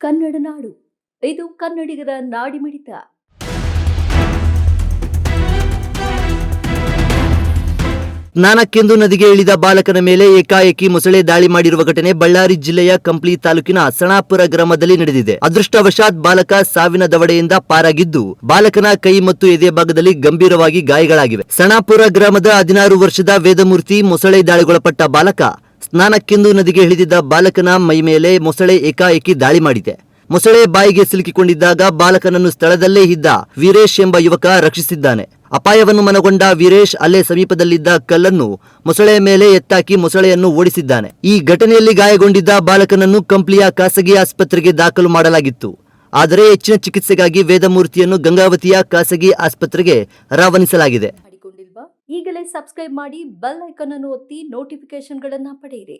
ಕನ್ನಡ ನಾಡು. ಇದು ಕನ್ನಡಿಗರ ನಾಡಿಮಿಡಿತ. ಸ್ನಾನಕ್ಕೆಂದು ನದಿಗೆ ಇಳಿದ ಬಾಲಕನ ಮೇಲೆ ಏಕಾಏಕಿ ಮೊಸಳೆ ದಾಳಿ ಮಾಡಿರುವ ಘಟನೆ ಬಳ್ಳಾರಿ ಜಿಲ್ಲೆಯ ಕಂಪ್ಲಿ ತಾಲೂಕಿನ ಸಣಾಪುರ ಗ್ರಾಮದಲ್ಲಿ ನಡೆದಿದೆ. ಅದೃಷ್ಟವಶಾತ್ ಬಾಲಕ ಸಾವಿನ ದವಡೆಯಿಂದ ಪಾರಾಗಿದ್ದು, ಬಾಲಕನ ಕೈ ಮತ್ತು ಎದೆ ಭಾಗದಲ್ಲಿ ಗಂಭೀರವಾಗಿ ಗಾಯಗಳಾಗಿವೆ. ಸಣಾಪುರ ಗ್ರಾಮದ 16 ವರ್ಷದ ವೇದಮೂರ್ತಿ ಮೊಸಳೆ ದಾಳಿಗೊಳಪಟ್ಟ ಬಾಲಕ. ಸ್ನಾನಕ್ಕೆಂದು ನದಿಗೆ ಇಳಿದಿದ್ದ ಬಾಲಕನ ಮೈ ಮೇಲೆ ಮೊಸಳೆ ಏಕಾಏಕಿ ದಾಳಿ ಮಾಡಿದೆ. ಮೊಸಳೆ ಬಾಯಿಗೆ ಸಿಲುಕಿಕೊಂಡಿದ್ದಾಗ ಬಾಲಕನನ್ನು ಸ್ಥಳದಲ್ಲೇ ಇದ್ದ ವೀರೇಶ್ ಎಂಬ ಯುವಕ ರಕ್ಷಿಸಿದ್ದಾನೆ. ಅಪಾಯವನ್ನು ಮನಗೊಂಡ ವೀರೇಶ್ ಅಲ್ಲೇ ಸಮೀಪದಲ್ಲಿದ್ದ ಕಲ್ಲನ್ನು ಮೊಸಳೆಯ ಮೇಲೆ ಎತ್ತಾಕಿ ಮೊಸಳೆಯನ್ನು ಓಡಿಸಿದ್ದಾನೆ. ಈ ಘಟನೆಯಲ್ಲಿ ಗಾಯಗೊಂಡಿದ್ದ ಬಾಲಕನನ್ನು ಕಂಪ್ಲಿಯ ಖಾಸಗಿ ಆಸ್ಪತ್ರೆಗೆ ದಾಖಲು ಮಾಡಲಾಗಿತ್ತು. ಆದರೆ ಹೆಚ್ಚಿನ ಚಿಕಿತ್ಸೆಗಾಗಿ ವೇದಮೂರ್ತಿಯನ್ನು ಗಂಗಾವತಿಯ ಖಾಸಗಿ ಆಸ್ಪತ್ರೆಗೆ ರವಾನಿಸಲಾಗಿದೆ. ಈಗಲೇ ಸಬ್ಸ್ಕ್ರೈಬ್ ಮಾಡಿ, ಬೆಲ್ ಐಕಾನ್ ಅನ್ನು ಒತ್ತಿ ನೋಟಿಫಿಕೇಶನ್ಗಳನ್ನು ಪಡೆಯಿರಿ.